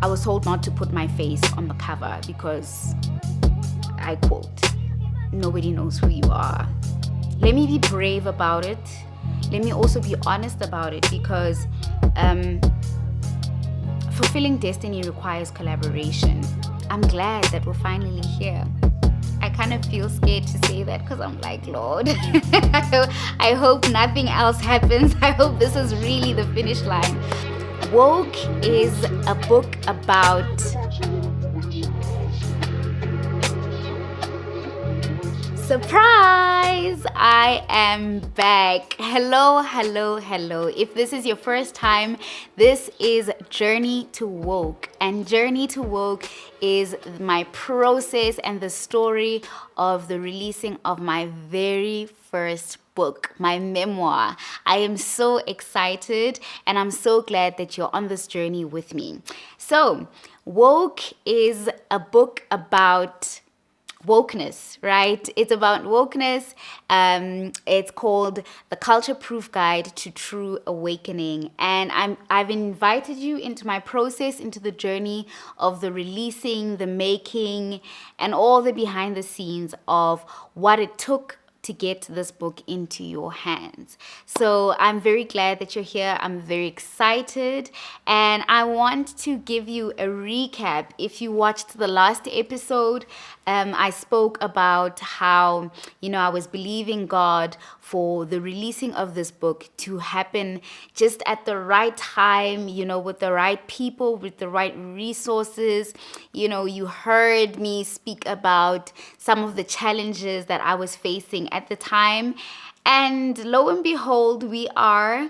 I was told not to put my face on the cover because, I quote, nobody knows who you are. Let me be brave about it. Let me also be honest about it, because fulfilling destiny requires collaboration. I'm glad that we're finally here. I kind of feel scared to say that because I'm like, Lord, I hope nothing else happens. I hope this is really the finish line. Woke is a book about surprise! I am back. Hello, hello, hello. If this is your first time, this is Journey to Woke. And Journey to Woke is my process and the story of the releasing of my very first book, my memoir. I am so excited and I'm so glad that you're on this journey with me. So, Woke is a book about wokeness, right? It's about wokeness. It's called The Culture Proof Guide to True Awakening. And I've invited you into my process, into the journey of the releasing, the making, and all the behind the scenes of what it took to get this book into your hands. So I'm very glad that you're here. I'm very excited. And I want to give you a recap. If you watched the last episode, I spoke about how, I was believing God for the releasing of this book to happen just at the right time, with the right people, with the right resources. You heard me speak about some of the challenges that I was facing at the time. And lo and behold, we are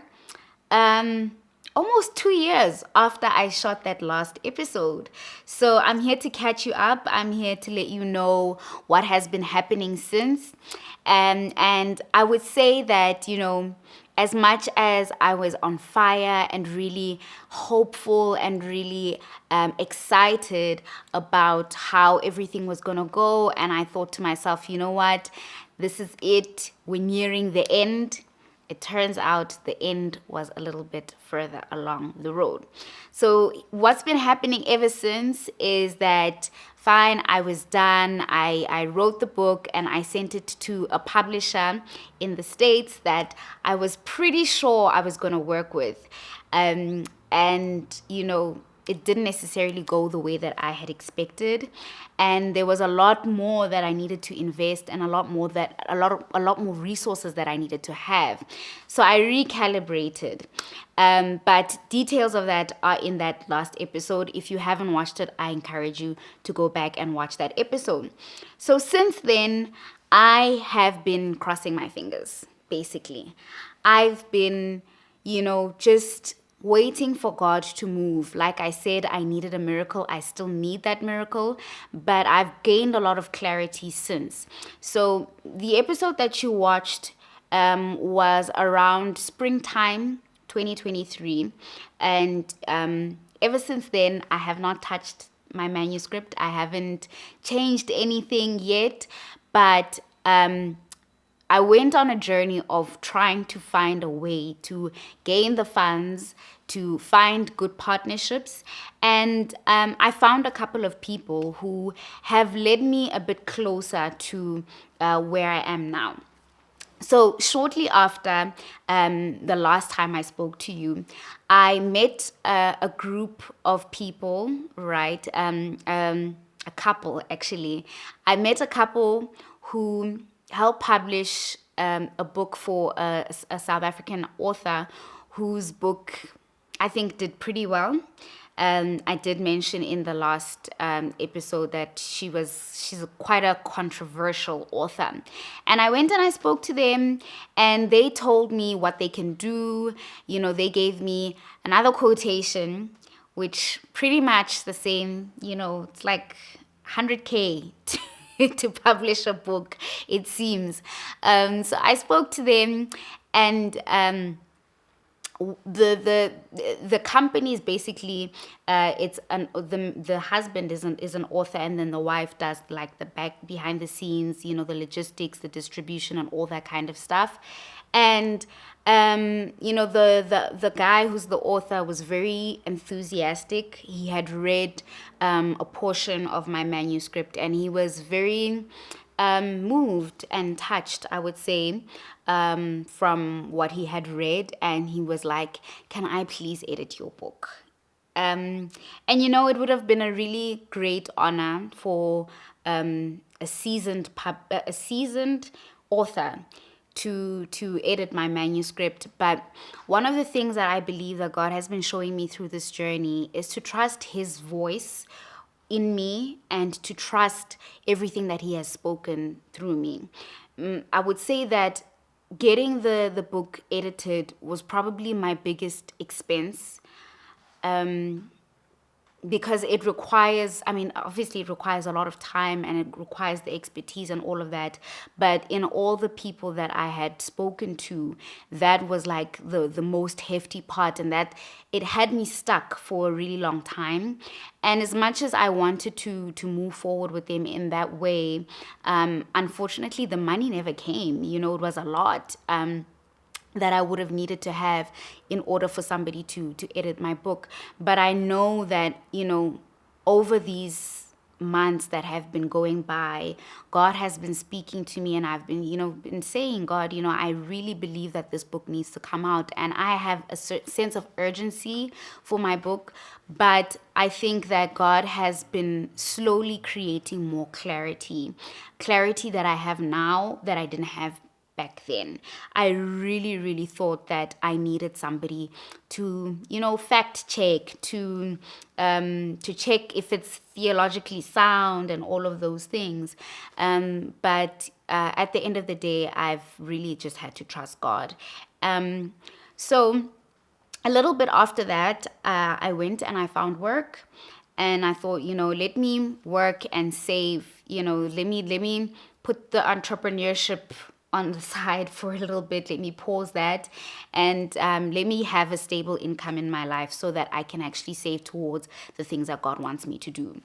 almost 2 years after I shot that last episode. So I'm here to catch you up. I'm here to let you know what has been happening since. And I would say that, as much as I was on fire and really hopeful and really excited about how everything was going to go, and I thought to myself, you know what, this is it. We're nearing the end. It turns out the end was a little bit further along the road. So what's been happening ever since is that, fine, I was done. I wrote the book and I sent it to a publisher in the States that I was pretty sure I was going to work with. It didn't necessarily go the way that I had expected, and there was a lot more that I needed to invest, and a lot more resources that I needed to have. So I recalibrated. But details of that are in that last episode. If you haven't watched it, I encourage you to go back and watch that episode. So since then, I have been crossing my fingers, basically. I've been, just waiting for God to move. Like I said, I needed a miracle. I still need that miracle, but I've gained a lot of clarity since. So the episode that you watched was around springtime 2023. And ever since then, I have not touched my manuscript. I haven't changed anything yet, but I went on a journey of trying to find a way to gain the funds, to find good partnerships. And I found a couple of people who have led me a bit closer to where I am now. So shortly after the last time I spoke to you, I met a group of people, right? A couple, actually. I met a couple who helped publish a book for a South African author whose book I think did pretty well. I did mention in the last episode that she's quite a controversial author. And I went and I spoke to them and they told me what they can do. They gave me another quotation, which pretty much the same, it's like 100K to publish a book, it seems. So I spoke to them, and the company is basically the husband is an author, and then the wife does like the back behind the scenes, the logistics, the distribution, and all that kind of stuff. And the guy who's the author was very enthusiastic. He had read a portion of my manuscript, and he was very moved and touched, I would say, from what he had read. And he was like, "Can I please edit your book?" And it would have been a really great honor for a seasoned author to edit my manuscript. But one of the things that I believe that God has been showing me through this journey is to trust His voice in me and to trust everything that He has spoken through me. I would say that getting the book edited was probably my biggest expense, because it requires, obviously it requires a lot of time, and it requires the expertise and all of that. But in all the people that I had spoken to, that was like the most hefty part, and that it had me stuck for a really long time. And as much as I wanted to move forward with them in that way, unfortunately the money never came. It was a lot. That I would have needed to have in order for somebody to edit my book. But I know that, over these months that have been going by, God has been speaking to me, and I've been, been saying, "God, I really believe that this book needs to come out." And I have a certain sense of urgency for my book, but I think that God has been slowly creating more clarity that I have now that I didn't have back then. I really, really thought that I needed somebody to, fact check, to check if it's theologically sound and all of those things. But at the end of the day, I've really just had to trust God. So a little bit after that, I went and I found work. And I thought, let me work and save. Let me put the entrepreneurship on the side for a little bit. Let me pause that, and let me have a stable income in my life so that I can actually save towards the things that God wants me to do.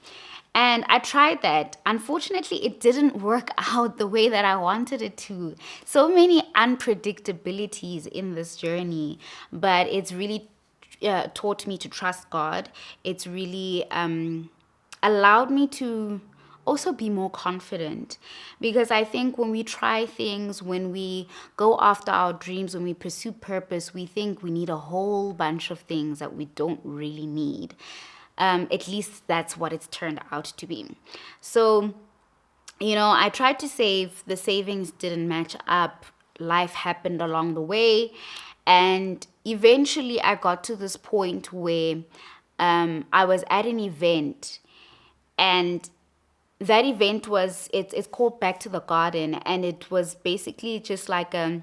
And I tried that. Unfortunately, it didn't work out the way that I wanted it to. So many unpredictabilities in this journey, but it's really taught me to trust God. It's really allowed me to also be more confident, because I think when we try things, when we go after our dreams, when we pursue purpose, we think we need a whole bunch of things that we don't really need. At least that's what it's turned out to be. So, I tried to save. The savings didn't match up. Life happened along the way. And eventually I got to this point where I was at an event, and that event was, it's called Back to the Garden, and it was basically just like a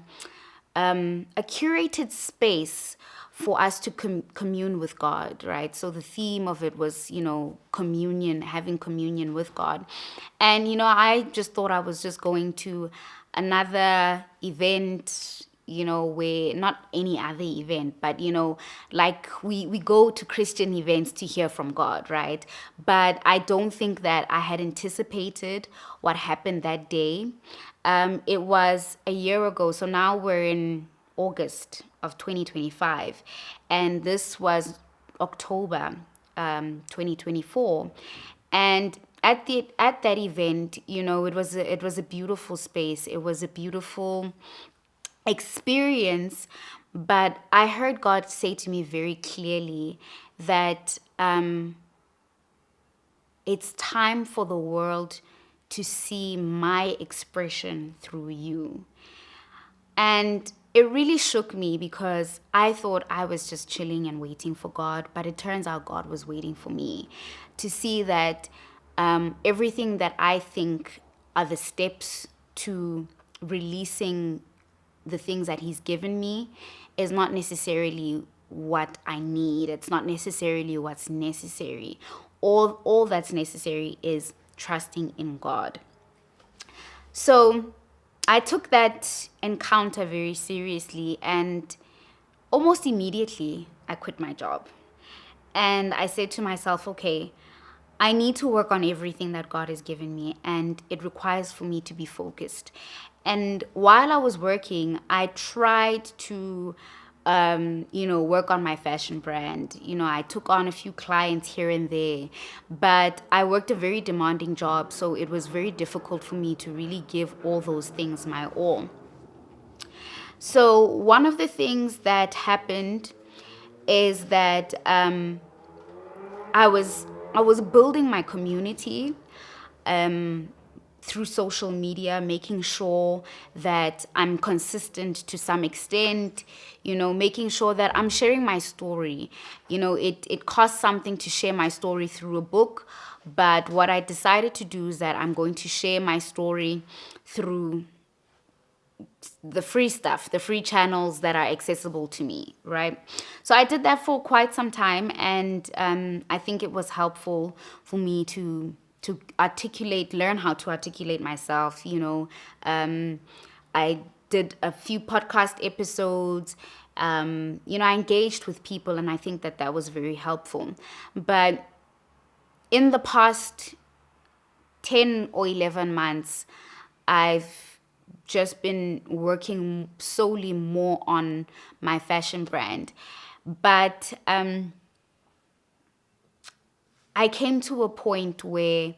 curated space for us to commune with God, right? So the theme of it was, communion, having communion with God. And, I just thought I was just going to another event, where, not any other event, but, like we go to Christian events to hear from God, right? But I don't think that I had anticipated what happened that day. It was a year ago. So now we're in August of 2025. And this was October 2024. And at that event, it was a beautiful space. It was a beautiful experience. But I heard God say to me very clearly that it's time for the world to see my expression through you. And it really shook me, because I thought I was just chilling and waiting for God, but it turns out God was waiting for me to see that everything that I think are the steps to releasing the things that He's given me is not necessarily what I need. It's not necessarily what's necessary. All that's necessary is trusting in God. So I took that encounter very seriously, and almost immediately I quit my job. And I said to myself, okay, I need to work on everything that God has given me, and it requires for me to be focused. And while I was working, I tried to, work on my fashion brand. I took on a few clients here and there, but I worked a very demanding job, so it was very difficult for me to really give all those things my all. So, one of the things that happened is that I was I was building my community through social media, making sure that I'm consistent to some extent, making sure that I'm sharing my story. It costs something to share my story through a book, but what I decided to do is that I'm going to share my story through the free stuff, the free channels that are accessible to me, right? So I did that for quite some time, and I think it was helpful for me to learn how to articulate myself. I did a few podcast episodes. I engaged with people, and I think that that was very helpful. But in the past 10 or 11 months, I've just been working solely more on my fashion brand. But I came to a point where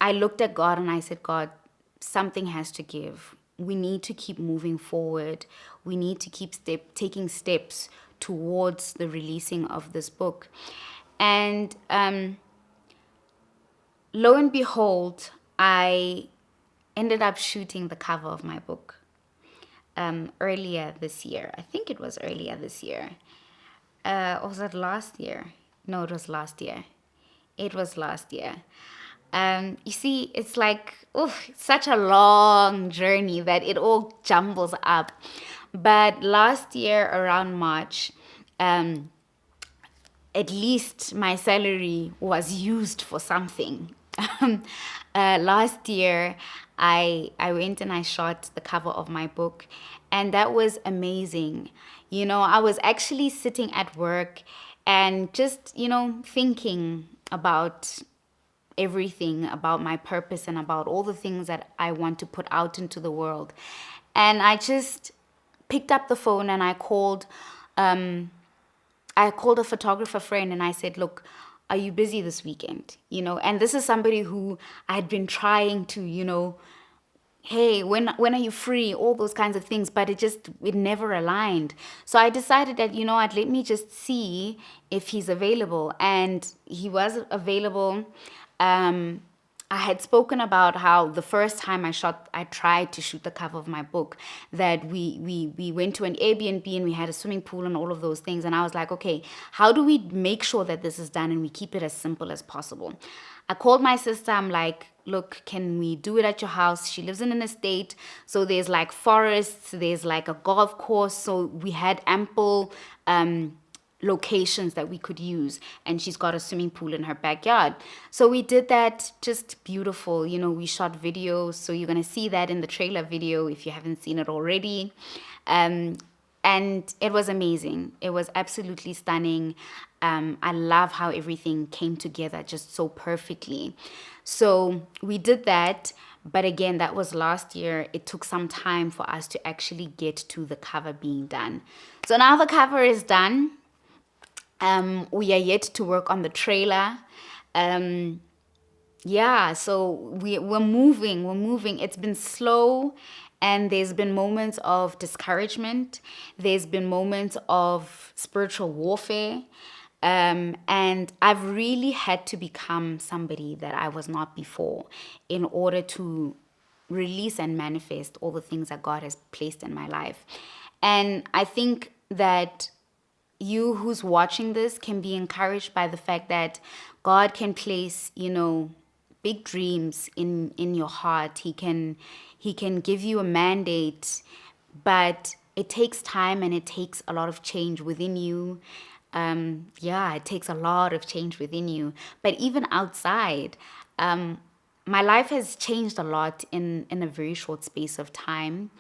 I looked at God and I said, God, something has to give. We need to keep moving forward. We need to keep taking steps towards the releasing of this book. And lo and behold, I ended up shooting the cover of my book earlier this year. I think it was earlier this year. Or was it last year? No, it was last year. It was last year. You see, it's like, such a long journey that it all jumbles up. But last year, around March, at least my salary was used for something. Last year, I went and I shot the cover of my book, and that was amazing. I was actually sitting at work and just, thinking about everything, about my purpose and about all the things that I want to put out into the world. And I just picked up the phone and I called a photographer friend and I said, look, are you busy this weekend? And this is somebody who I had been trying to, hey, when are you free? All those kinds of things, but it never aligned. So I decided that, what, let me just see if he's available. And he was available. I had spoken about how the first time I tried to shoot the cover of my book, that we went to an Airbnb and we had a swimming pool and all of those things. And I was like, okay, how do we make sure that this is done and we keep it as simple as possible? I called my sister. I'm like, look, can we do it at your house? She lives in an estate. So there's like forests, there's like a golf course. So we had ample locations that we could use, and she's got a swimming pool in her backyard. So we did that, just beautiful. We shot videos, so you're going to see that in the trailer video if you haven't seen it already. And it was amazing. It was absolutely stunning. I love how everything came together just so perfectly. So we did that, but again, that was last year. It took some time for us to actually get to the cover being done. So now the cover is done. We are yet to work on the trailer. So we're moving. It's been slow, and there's been moments of discouragement. There's been moments of spiritual warfare. And I've really had to become somebody that I was not before in order to release and manifest all the things that God has placed in my life. And I think that you who's watching this can be encouraged by the fact that God can place, big dreams in your heart. He can give you a mandate, but it takes time and it takes a lot of change within you. It takes a lot of change within you. But even outside, my life has changed a lot in a very short space of time.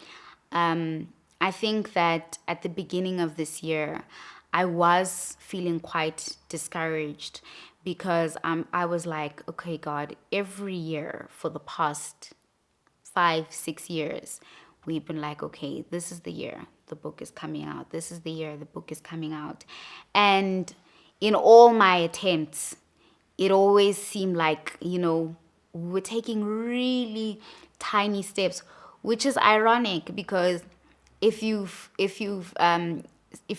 I think that at the beginning of this year, I was feeling quite discouraged because I was like, okay, God, every year for the past 5, 6 years, we've been like, okay, this is the year the book is coming out. This is the year the book is coming out. And in all my attempts, it always seemed like, we were taking really tiny steps, which is ironic because if you're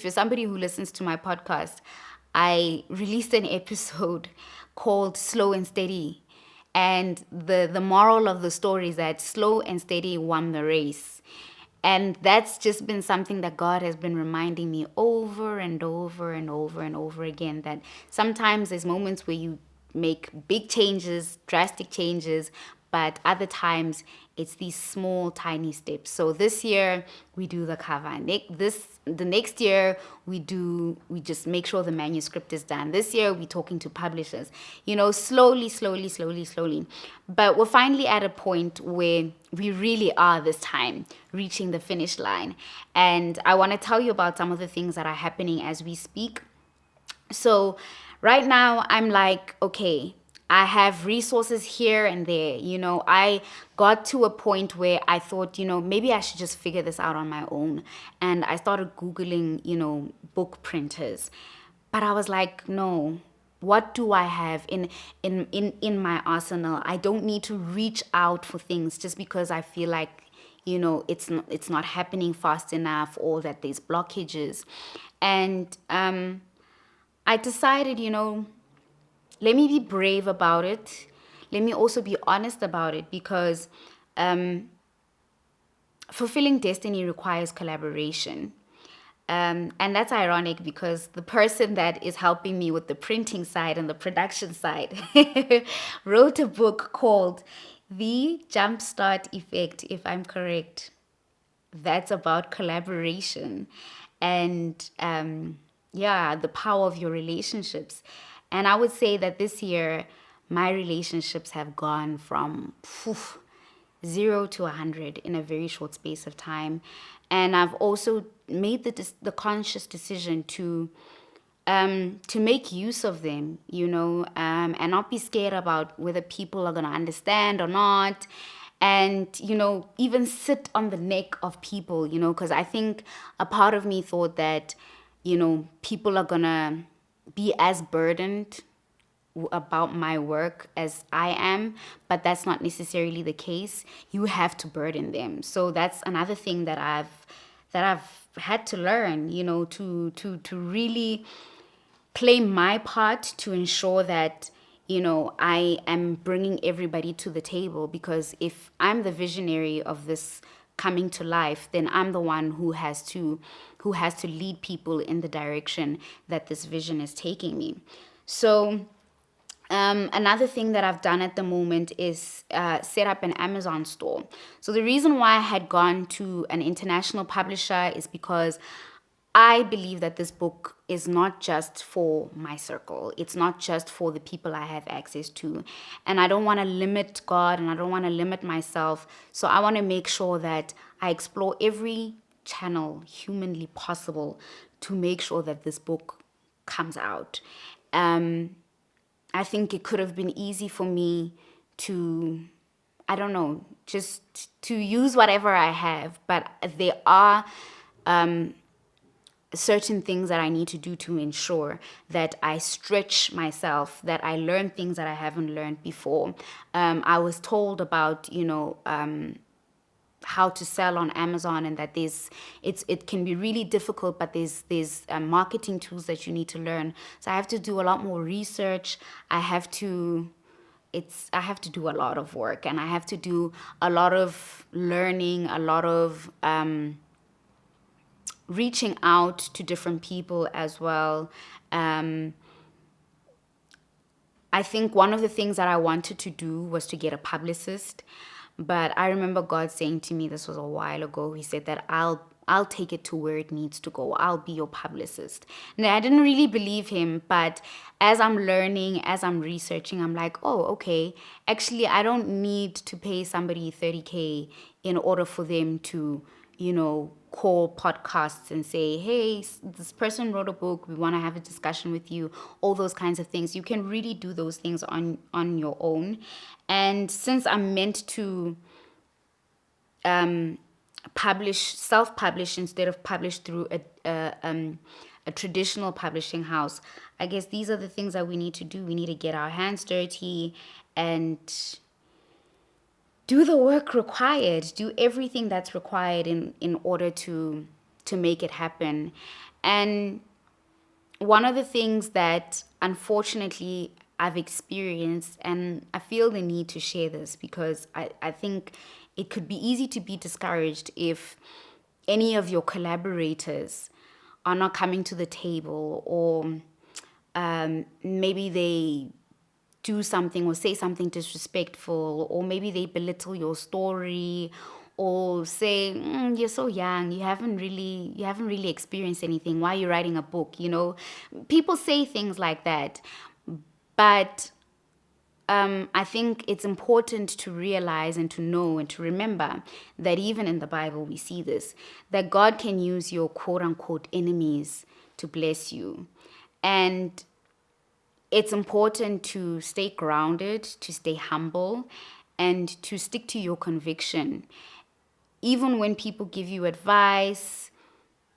somebody who listens to my podcast, I released an episode called Slow and Steady. And the moral of the story is that slow and steady won the race. And that's just been something that God has been reminding me over and over and over and over again, that sometimes there's moments where you make big changes, drastic changes, but other times it's these small, tiny steps. So this year we do the cover. The next year we just make sure the manuscript is done. This year we're talking to publishers. Slowly, slowly, slowly, slowly. But we're finally at a point where we really are this time reaching the finish line. And I want to tell you about some of the things that are happening as we speak. So right now I'm like, okay, I have resources here and there. I got to a point where I thought, maybe I should just figure this out on my own. And I started Googling, book printers. But I was like, no, what do I have in my arsenal? I don't need to reach out for things just because I feel like, it's not happening fast enough, or that there's blockages. And I decided, let me be brave about it. Let me also be honest about it, because fulfilling destiny requires collaboration. And that's ironic because the person that is helping me with the printing side and the production side wrote a book called The Jumpstart Effect, if I'm correct. That's about collaboration and yeah, the power of your relationships. And I would say that this year my relationships have gone from 0 to 100 in a very short space of time. And I've also made the conscious decision to make use of them, and not be scared about whether people are going to understand or not. And, even sit on the neck of people, because I think a part of me thought that, people are going to be as burdened about my work as I am, but that's not necessarily the case. You have to burden them. So that's another thing that I've had to learn, to really play my part to ensure that I am bringing everybody to the table, because if I'm the visionary of this coming to life, then I'm the one who has to lead people in the direction that this vision is taking me. So another thing that I've done at the moment is set up an Amazon store. So the reason why I had gone to an international publisher is because I believe that this book is not just for my circle. It's not just for the people I have access to. And I don't want to limit God, and I don't want to limit myself. So I want to make sure that I explore every channel humanly possible to make sure that this book comes out. I think it could have been easy for me to, I don't know, just to use whatever I have. But there are certain things that I need to do to ensure that I stretch myself, that I learn things that I haven't learned before. I was told about, how to sell on Amazon, and that it can be really difficult, but there's marketing tools that you need to learn. So I have to do a lot more research. I have to do a lot of work, and I have to do a lot of learning, a lot of reaching out to different people as well. I think one of the things that I wanted to do was to get a publicist. But I remember God saying to me, this was a while ago, he said that I'll take it to where it needs to go. I'll be your publicist. Now, I didn't really believe him, but as I'm learning, as I'm researching, I'm like, oh, okay. Actually, I don't need to pay somebody 30K in order for them to, call podcasts and say, hey, this person wrote a book, we want to have a discussion with you, all those kinds of things. You can really do those things on your own. And since I'm meant to self-publish instead of publish through a traditional publishing house, I guess these are the things that we need to do. We need to get our hands dirty and do the work required, do everything that's required in order to make it happen. And one of the things that unfortunately I've experienced, and I feel the need to share this because I think it could be easy to be discouraged if any of your collaborators are not coming to the table, or maybe they do something or say something disrespectful, or maybe they belittle your story, or say, you're so young, you haven't really experienced anything, why are you writing a book? People say things like that. But I think it's important to realize and to know and to remember that even in the Bible we see this, that God can use your quote unquote enemies to bless you. And it's important to stay grounded, to stay humble, and to stick to your conviction. Even when people give you advice,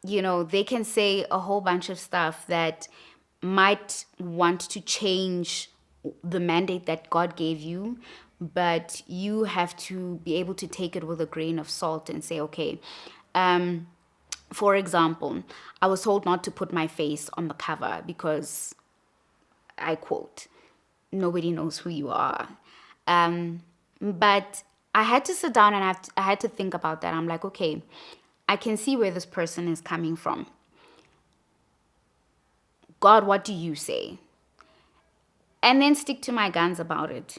they can say a whole bunch of stuff that might want to change the mandate that God gave you, but you have to be able to take it with a grain of salt and say, okay, for example, I was told not to put my face on the cover because, I quote, nobody knows who you are. But I had to sit down and I had to think about that. I'm like, okay, I can see where this person is coming from. God, what do you say? And then stick to my guns about it.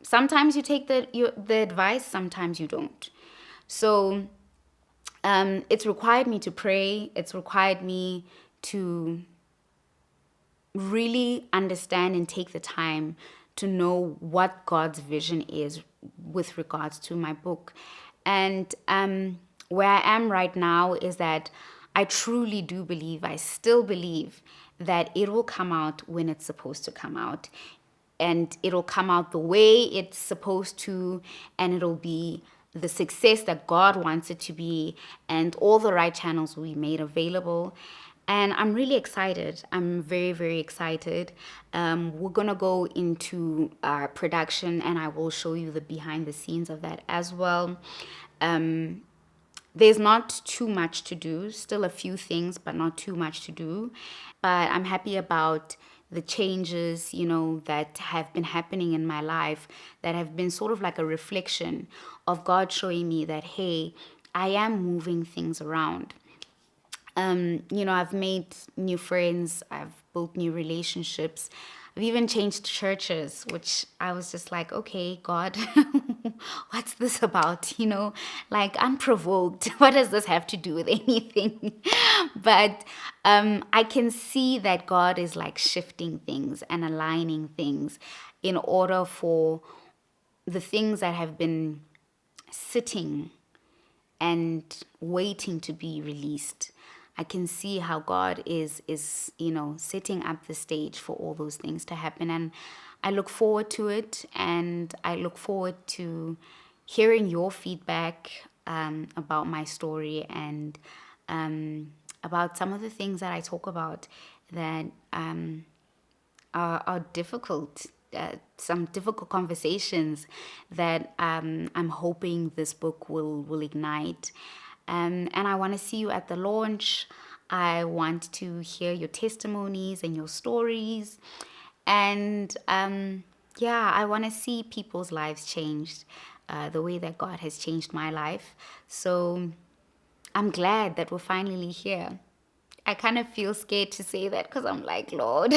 Sometimes you take the advice, sometimes you don't. So it's required me to pray. It's required me to really understand and take the time to know what God's vision is with regards to my book. And where I am right now is that I truly do believe, I still believe that it will come out when it's supposed to come out. And it'll come out the way it's supposed to, and it'll be the success that God wants it to be, and all the right channels will be made available. And I'm really excited. I'm very, very excited. We're going to go into production, and I will show you the behind the scenes of that as well. There's not too much to do, still a few things, but not too much to do. But I'm happy about the changes, that have been happening in my life, that have been sort of like a reflection of God showing me that, hey, I am moving things around. I've made new friends, I've built new relationships, I've even changed churches, which I was just like, okay, God, what's this about? Like unprovoked. What does this have to do with anything? But I can see that God is like shifting things and aligning things in order for the things that have been sitting and waiting to be released. I can see how God is setting up the stage for all those things to happen, and I look forward to it, and I look forward to hearing your feedback about my story, and about some of the things that I talk about that are difficult. Some difficult conversations that I'm hoping this book will ignite. And I want to see you at the launch. I want to hear your testimonies and your stories. And I want to see people's lives changed the way that God has changed my life. So I'm glad that we're finally here. I kind of feel scared to say that because I'm like, Lord,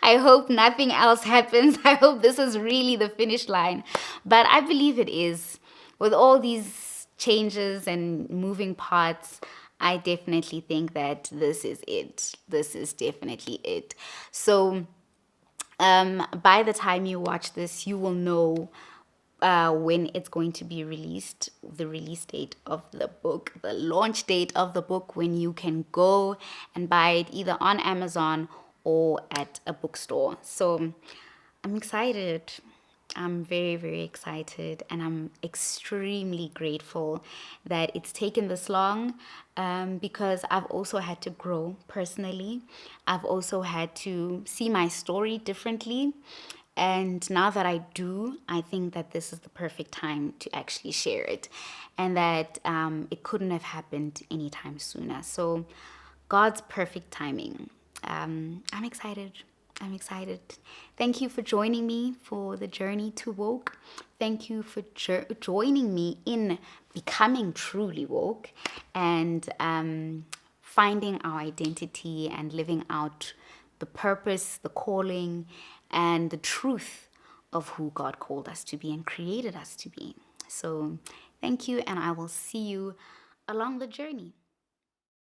I hope nothing else happens. I hope this is really the finish line. But I believe it is. With all these changes and moving parts, I definitely think that this is it. This is definitely it. So by the time you watch this, you will know when it's going to be released, the release date of the book, the launch date of the book, when you can go and buy it either on Amazon or at a bookstore. So I'm excited. I'm very, very excited, and I'm extremely grateful that it's taken this long, because I've also had to grow personally. I've also had to see my story differently. And now that I do, I think that this is the perfect time to actually share it, and that it couldn't have happened anytime sooner. So, God's perfect timing. I'm excited. I'm excited. Thank you for joining me for the journey to woke. Thank you for joining me in becoming truly woke, and finding our identity and living out the purpose, the calling, and the truth of who God called us to be and created us to be. So, thank you, and I will see you along the journey.